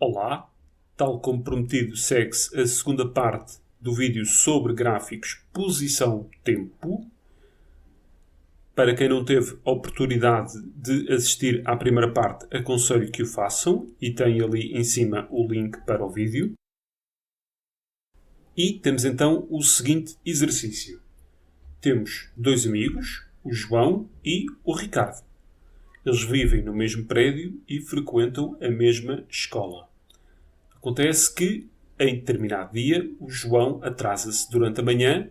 Olá, tal como prometido, segue-se a segunda parte do vídeo sobre gráficos posição-tempo. Para quem não teve a oportunidade de assistir à primeira parte, aconselho que o façam e tem ali em cima o link para o vídeo. E temos então o seguinte exercício. Temos dois amigos, o João e o Ricardo. Eles vivem no mesmo prédio e frequentam a mesma escola. Acontece que, em determinado dia, o João atrasa-se durante a manhã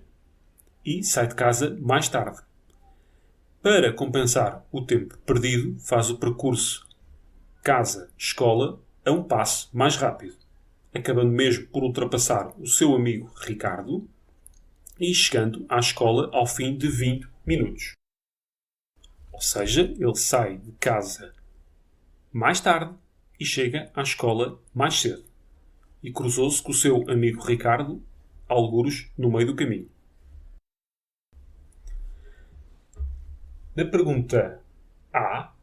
e sai de casa mais tarde. Para compensar o tempo perdido, faz o percurso casa-escola a um passo mais rápido, acabando mesmo por ultrapassar o seu amigo Ricardo e chegando à escola ao fim de 20 minutos. Ou seja, ele sai de casa mais tarde e chega à escola mais cedo. E cruzou-se com o seu amigo Ricardo, algures no meio do caminho. Na pergunta A,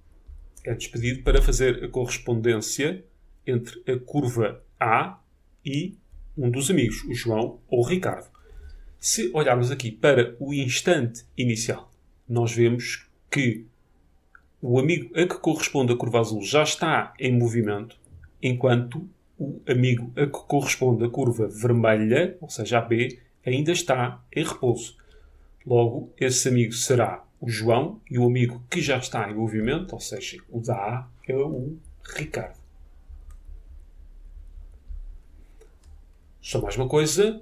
é despedido para fazer a correspondência entre a curva A e um dos amigos, o João ou o Ricardo. Se olharmos aqui para o instante inicial, nós vemos que o amigo a que corresponde a curva azul já está em movimento, enquanto o amigo a que corresponde a curva vermelha, ou seja, a B, ainda está em repouso. Logo, esse amigo será o João e o amigo que já está em movimento, ou seja, o da A, é o Ricardo. Só mais uma coisa,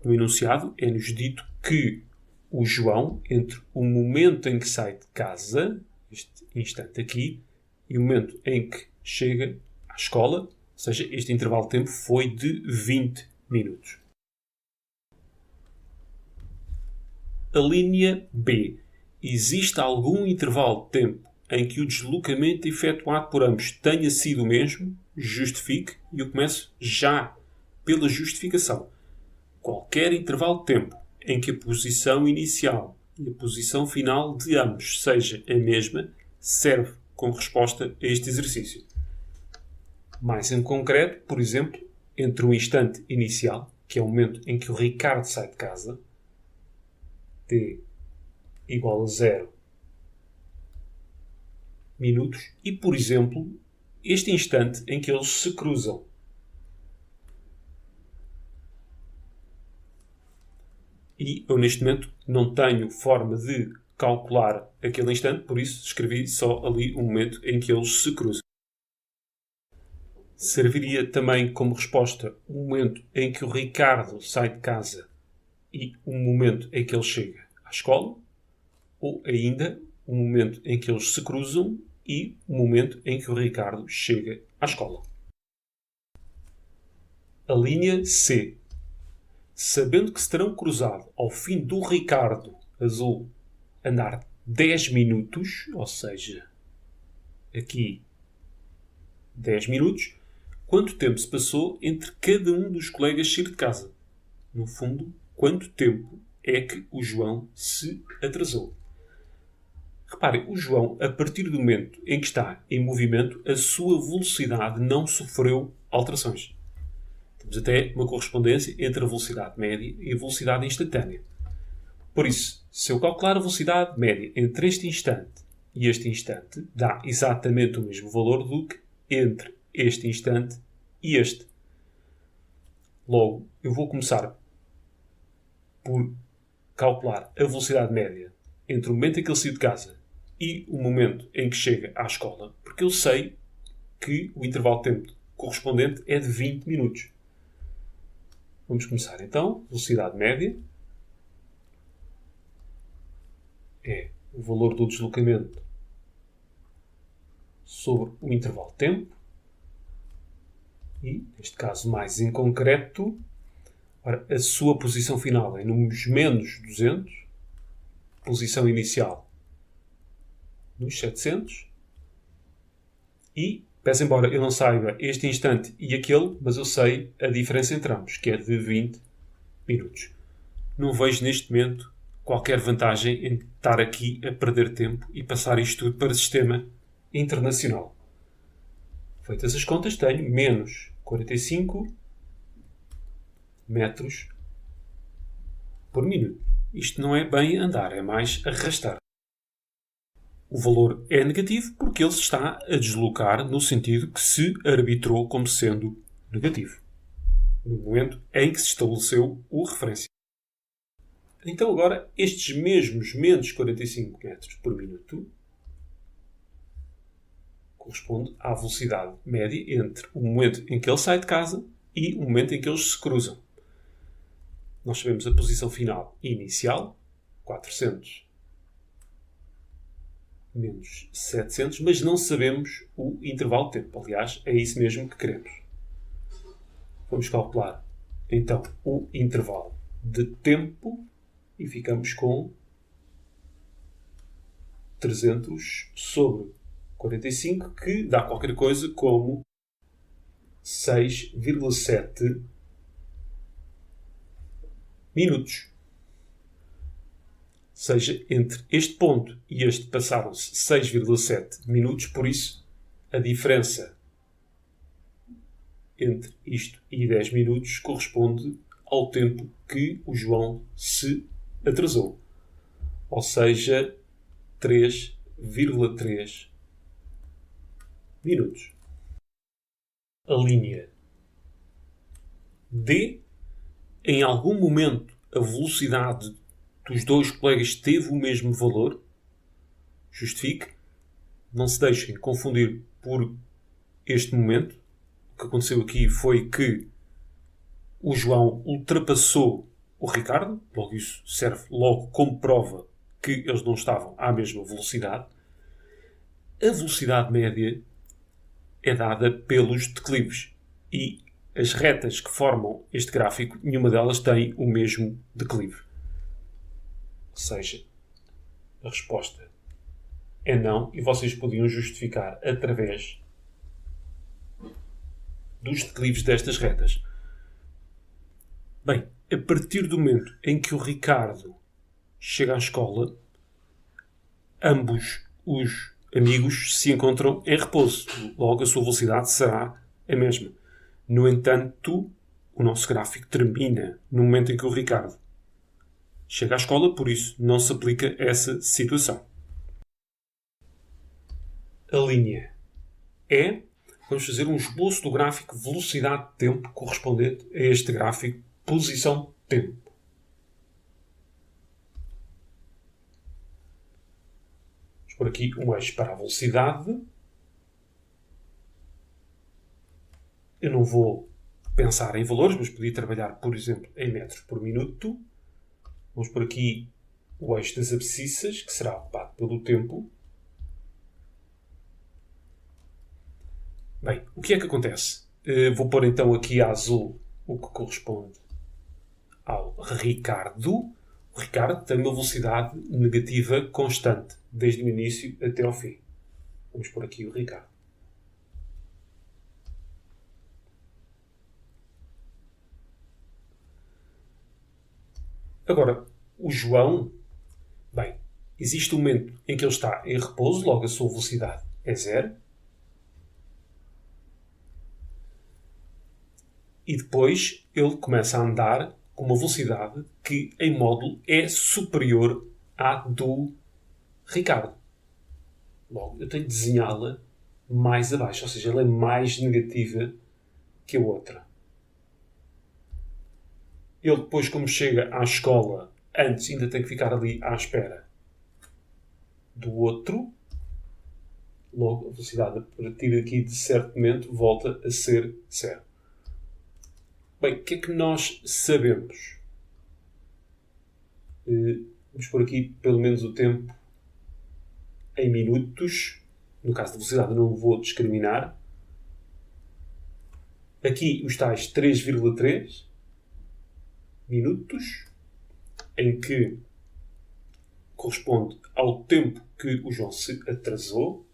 no enunciado é-nos dito que o João, entre o momento em que sai de casa, este instante aqui, e o momento em que chega à escola, ou seja, este intervalo de tempo foi de 20 minutos. A linha B. Existe algum intervalo de tempo em que o deslocamento efetuado por ambos tenha sido o mesmo? Justifique, e eu começo já pela justificação. Qualquer intervalo de tempo em que a posição inicial e a posição final de ambos seja a mesma, serve como resposta a este exercício. Mais em concreto, por exemplo, entre o instante inicial, que é o momento em que o Ricardo sai de casa, t igual a 0 minutos, e, por exemplo, este instante em que eles se cruzam. E eu, neste momento, não tenho forma de calcular aquele instante, por isso escrevi só ali o momento em que eles se cruzam. Serviria também como resposta o momento em que o Ricardo sai de casa e o momento em que ele chega à escola, ou ainda o momento em que eles se cruzam e o momento em que o Ricardo chega à escola. A linha C. Sabendo que se terão cruzado ao fim do Ricardo azul andar 10 minutos, ou seja, aqui 10 minutos, quanto tempo se passou entre cada um dos colegas sair de casa? No fundo, quanto tempo é que o João se atrasou? Reparem, o João, a partir do momento em que está em movimento, a sua velocidade não sofreu alterações. Temos até uma correspondência entre a velocidade média e a velocidade instantânea. Por isso, se eu calcular a velocidade média entre este instante e este instante, dá exatamente o mesmo valor do que entre este instante e este. Logo, eu vou começar por calcular a velocidade média entre o momento em que ele saiu de casa e o momento em que chega à escola, porque eu sei que o intervalo de tempo correspondente é de 20 minutos. Vamos começar então. Velocidade média é o valor do deslocamento sobre o intervalo de tempo. E, neste caso mais em concreto, a sua posição final é nos menos 200, posição inicial nos 700, e, pese embora eu não saiba este instante e aquele, mas eu sei a diferença entre ambos, que é de 20 minutos. Não vejo neste momento qualquer vantagem em estar aqui a perder tempo e passar isto tudo para o sistema internacional. Feitas as contas, tenho menos 45 metros por minuto. Isto não é bem andar, é mais arrastar. O valor é negativo porque ele se está a deslocar no sentido que se arbitrou como sendo negativo, no momento em que se estabeleceu o referencial. Então agora, estes mesmos menos 45 metros por minuto corresponde à velocidade média entre o momento em que ele sai de casa e o momento em que eles se cruzam. Nós sabemos a posição final inicial, 400 menos 700, mas não sabemos o intervalo de tempo. Aliás, é isso mesmo que queremos. Vamos calcular, então, o intervalo de tempo e ficamos com 300 sobre 45, que dá qualquer coisa como 6,7 minutos. Ou seja, entre este ponto e este passaram-se 6,7 minutos, por isso a diferença entre isto e 10 minutos corresponde ao tempo que o João se atrasou. Ou seja, 3,3 minutos. A linha D, em algum momento a velocidade dos dois colegas teve o mesmo valor. Justifique. Não se deixem confundir por este momento. O que aconteceu aqui foi que o João ultrapassou o Ricardo. Logo isso serve logo como prova que eles não estavam à mesma velocidade. A velocidade média é dada pelos declives. E as retas que formam este gráfico, nenhuma delas tem o mesmo declive. Ou seja, a resposta é não, e vocês podiam justificar através dos declives destas retas. Bem, a partir do momento em que o Ricardo chega à escola, ambos os amigos se encontram em repouso. Logo, a sua velocidade será a mesma. No entanto, o nosso gráfico termina no momento em que o Ricardo chega à escola, por isso não se aplica essa situação. A linha E, vamos fazer um esboço do gráfico velocidade-tempo correspondente a este gráfico posição-tempo. Vamos por aqui um eixo para a velocidade. Eu não vou pensar em valores, mas podia trabalhar, por exemplo, em metros por minuto. Vamos por aqui o eixo das abscissas, que será ocupado pelo tempo. Bem, o que é que acontece? Vou pôr então aqui a azul o que corresponde ao Ricardo. O Ricardo tem uma velocidade negativa constante, desde o início até ao fim. Vamos pôr aqui o Ricardo. Agora, o João, bem, existe um momento em que ele está em repouso, logo a sua velocidade é zero. E depois ele começa a andar com uma velocidade que, em módulo, é superior à do Ricardo. Logo, eu tenho de desenhá-la mais abaixo, ou seja, ela é mais negativa que a outra. Ele depois, como chega à escola, antes ainda tem que ficar ali à espera do outro. Logo, a velocidade a partir daqui de certo momento volta a ser zero. Bem, o que é que nós sabemos? Vamos pôr aqui pelo menos o tempo em minutos. No caso da velocidade não vou discriminar. Aqui os tais 3,3 minutos, em que corresponde ao tempo que o João se atrasou.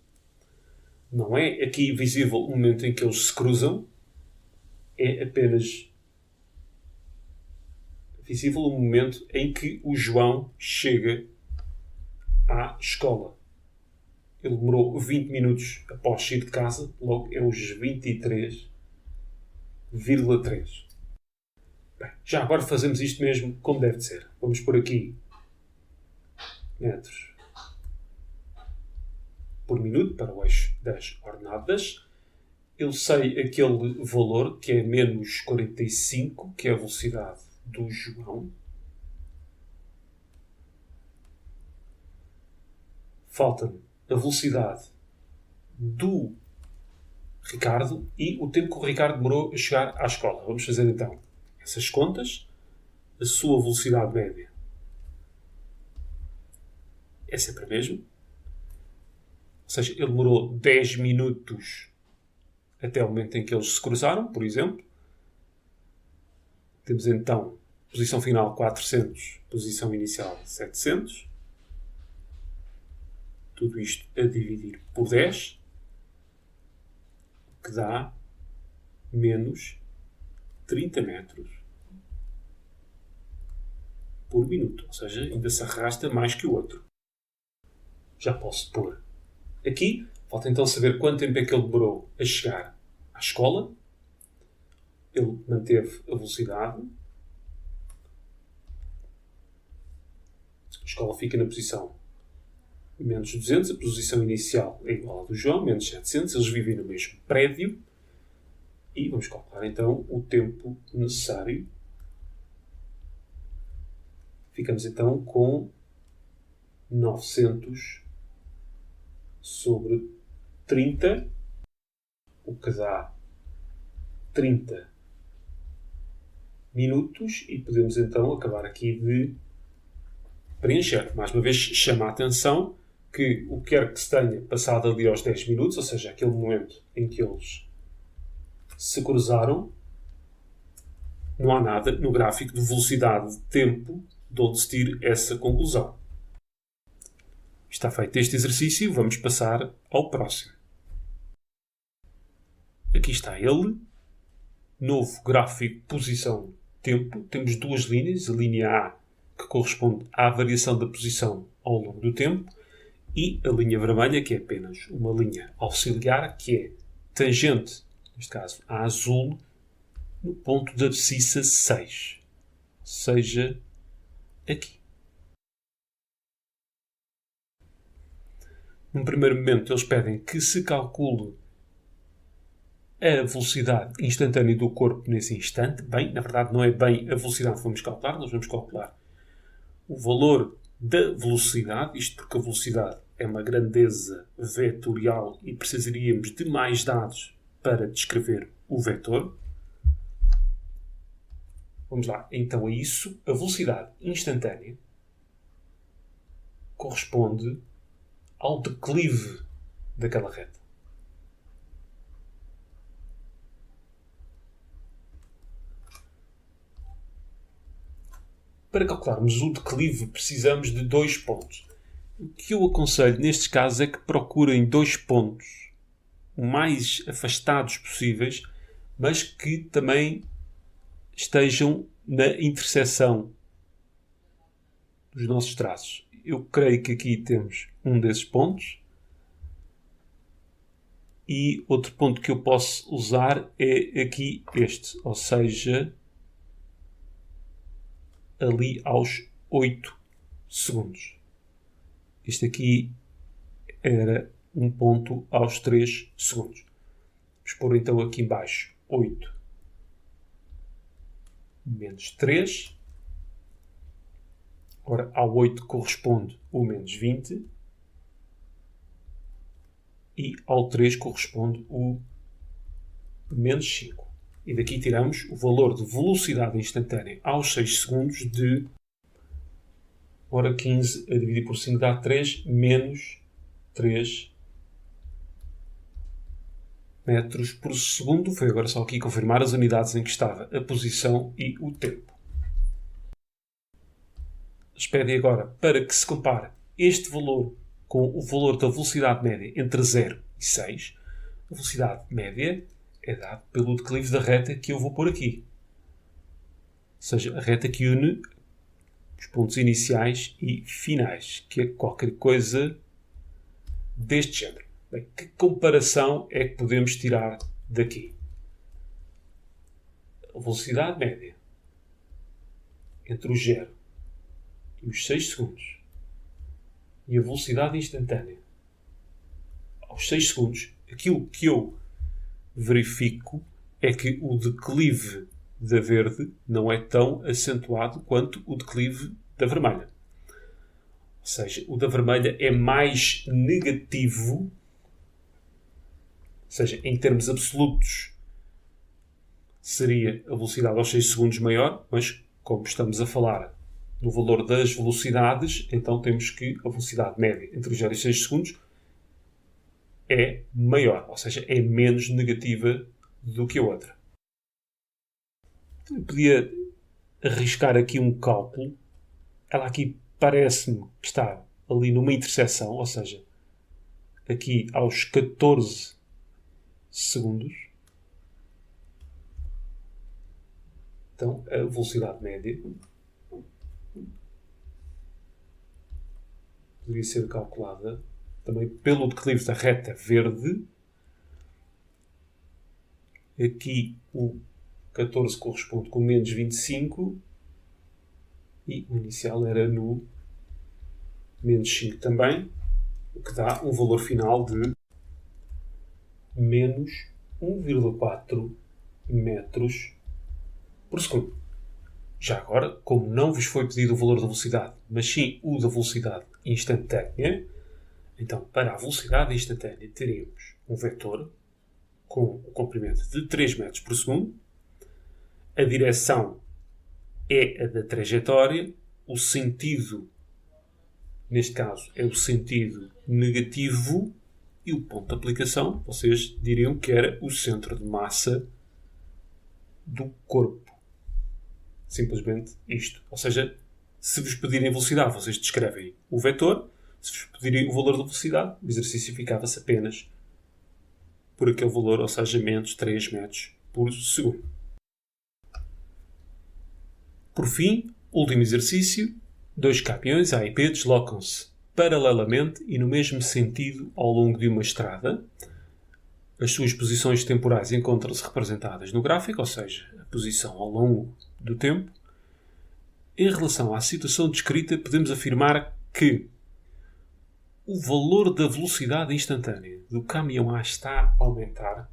Não é aqui visível o momento em que eles se cruzam, é apenas visível o momento em que o João chega à escola. ele demorou 20 minutos após sair de casa, logo é os 23,3. Bem, já agora fazemos isto mesmo como deve de ser. Vamos por aqui metros por minuto para o eixo das ordenadas. Eu sei aquele valor que é menos 45, que é a velocidade do João. Falta-me a velocidade do Ricardo e o tempo que o Ricardo demorou a chegar à escola. Vamos fazer então essas contas. A sua velocidade média é sempre a mesma. Ou seja, ele demorou 10 minutos até o momento em que eles se cruzaram, por exemplo. Temos então posição final 400, posição inicial 700. Tudo isto a dividir por 10, que dá menos 30 metros por minuto. Ou seja, ainda se arrasta mais que o outro. Já posso pôr aqui. Falta então saber quanto tempo é que ele demorou a chegar à escola. Ele manteve a velocidade. A escola fica na posição menos 200. A posição inicial é igual à do João, menos 700. Eles vivem no mesmo prédio. E vamos calcular então o tempo necessário. Ficamos então com 900 sobre 30, o que dá 30 minutos, e podemos então acabar aqui de preencher. Mais uma vez, chama a atenção que o que quer que se tenha passado ali aos 10 minutos, ou seja, aquele momento em que eles se cruzaram, não há nada no gráfico de velocidade de tempo de onde se tire essa conclusão. Está feito este exercício, vamos passar ao próximo. Aqui está ele. Novo gráfico posição-tempo. Temos duas linhas. A linha A, que corresponde à variação da posição ao longo do tempo, e a linha vermelha, que é apenas uma linha auxiliar, que é tangente, neste caso a azul, no ponto da abscissa 6. Ou seja, aqui. Num primeiro momento, eles pedem que se calcule a velocidade instantânea do corpo nesse instante. Bem, na verdade, não é bem a velocidade que vamos calcular. Nós vamos calcular o valor da velocidade. Isto porque a velocidade é uma grandeza vetorial e precisaríamos de mais dados para descrever o vetor. Vamos lá, então, a isso. A velocidade instantânea corresponde ao declive daquela reta. Para calcularmos o declive, precisamos de 2 pontos. O que eu aconselho nestes casos é que procurem 2 pontos o mais afastados possíveis, mas que também estejam na interseção dos nossos traços. Eu creio que aqui temos um desses pontos. E outro ponto que eu posso usar é aqui este. Ou seja, ali aos 8 segundos. Este aqui era um ponto aos 3 segundos. Vamos pôr então aqui em baixo 8 menos 3. Ora, ao 8 corresponde o menos 20 e ao 3 corresponde o menos 5. E daqui tiramos o valor de velocidade instantânea aos 6 segundos de, ora, 15 a dividir por 5 dá 3, menos 3 metros por segundo. Foi agora só aqui confirmar as unidades em que estava a posição e o tempo. Eles pedem agora para que se compare este valor com o valor da velocidade média entre 0 e 6. A velocidade média é dada pelo declive da reta que eu vou pôr aqui. Ou seja, a reta que une os pontos iniciais e finais, que é qualquer coisa deste género. Bem, que comparação é que podemos tirar daqui? A velocidade média entre o 0 e os 6 segundos e a velocidade instantânea aos 6 segundos, aquilo que eu verifico é que o declive da verde não é tão acentuado quanto o declive da vermelha. Ou seja, o da vermelha é mais negativo, ou seja, em termos absolutos seria a velocidade aos 6 segundos maior, mas como estamos a falar no valor das velocidades, então temos que a velocidade média entre os 0 e 6 segundos é maior, ou seja, é menos negativa do que a outra. Eu podia arriscar aqui um cálculo. Ela aqui parece-me que está ali numa interseção, ou seja, aqui aos 14 segundos. Então, a velocidade média poderia ser calculada também pelo declive da reta verde. Aqui o 14 corresponde com menos 25 e o inicial era no menos 5 também, o que dá um valor final de menos 1,4 metros por segundo. Já agora, como não vos foi pedido o valor da velocidade, mas sim o da velocidade instantânea, então para a velocidade instantânea teríamos um vetor com o comprimento de 3 metros por segundo, a direção é a da trajetória, o sentido, neste caso, é o sentido negativo e o ponto de aplicação, vocês diriam que era o centro de massa do corpo. Simplesmente isto. Ou seja, se vos pedirem velocidade, vocês descrevem o vetor. Se vos pedirem o valor da velocidade, o exercício ficava-se apenas por aquele valor, ou seja, menos 3 metros por segundo. Por fim, último exercício. 2 caminhões A e B deslocam-se paralelamente e no mesmo sentido ao longo de uma estrada. As suas posições temporais encontram-se representadas no gráfico, ou seja, a posição ao longo do tempo. Em relação à situação descrita, podemos afirmar que o valor da velocidade instantânea do caminhão A está a aumentar.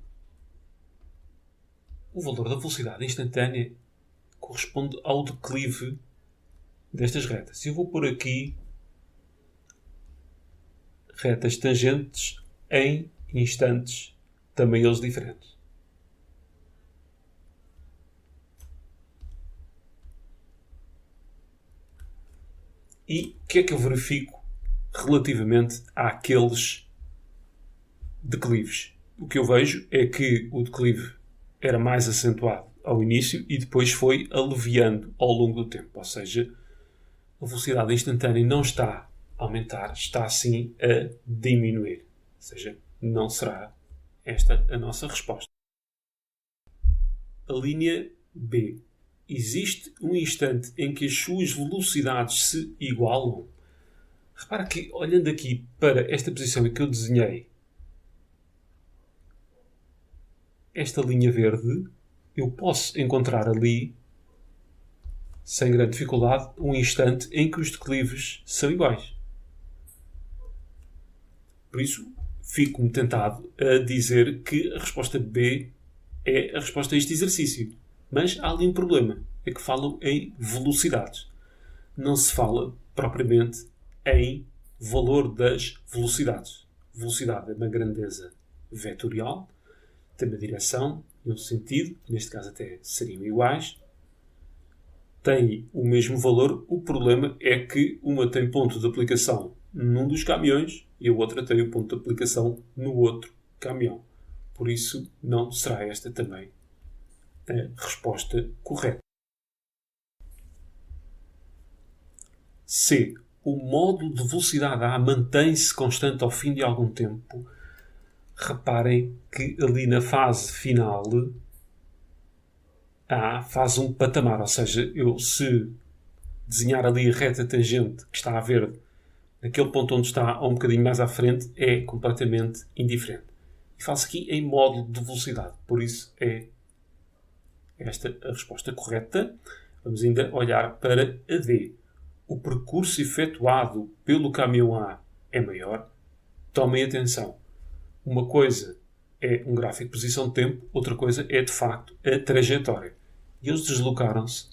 O valor da velocidade instantânea corresponde ao declive destas retas. Eu vou pôr aqui retas tangentes em instantes, também eles diferentes. E o que é que eu verifico relativamente àqueles declives? O que eu vejo é que o declive era mais acentuado ao início e depois foi aliviando ao longo do tempo. Ou seja, a velocidade instantânea não está a aumentar, está sim a diminuir. Ou seja, não será esta a nossa resposta. A linha B. Existe um instante em que as suas velocidades se igualam? Repara que, olhando aqui para esta posição em que eu desenhei esta linha verde, eu posso encontrar ali, sem grande dificuldade, um instante em que os declives são iguais. Por isso, fico-me tentado a dizer que a resposta B é a resposta a este exercício. Mas há ali um problema. É que falam em velocidades. Não se fala propriamente em valor das velocidades. Velocidade é uma grandeza vetorial, tem uma direção e um sentido, neste caso até seriam iguais, tem o mesmo valor. O problema é que uma tem ponto de aplicação num dos caminhões e a outra tem o ponto de aplicação no outro caminhão. Por isso, não será esta também a resposta correta. C. O módulo de velocidade A mantém-se constante ao fim de algum tempo. Reparem que ali na fase final A faz um patamar, ou seja, eu se desenhar ali a reta tangente que está a verde naquele ponto onde está ou um bocadinho mais à frente, é completamente indiferente. E faço aqui em módulo de velocidade. Por isso é esta a resposta correta. Vamos ainda olhar para a D. O percurso efetuado pelo caminhão A é maior. Tomem atenção. Uma coisa é um gráfico de posição de tempo, outra coisa é, de facto, a trajetória. E eles deslocaram-se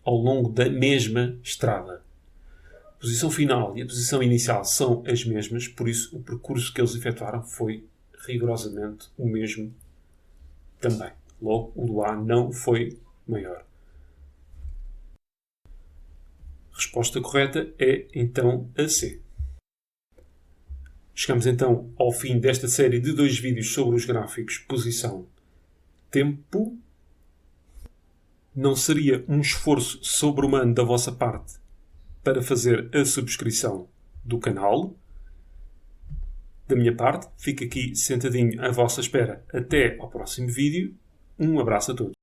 ao longo da mesma estrada. A posição final e a posição inicial são as mesmas, por isso o percurso que eles efetuaram foi rigorosamente o mesmo também. Logo, o do A não foi maior. A resposta correta é, então, a C. Chegamos, então, ao fim desta série de 2 vídeos sobre os gráficos posição-tempo. Não seria um esforço sobre-humano da vossa parte para fazer a subscrição do canal. Da minha parte, fico aqui sentadinho à vossa espera até ao próximo vídeo. Um abraço a todos.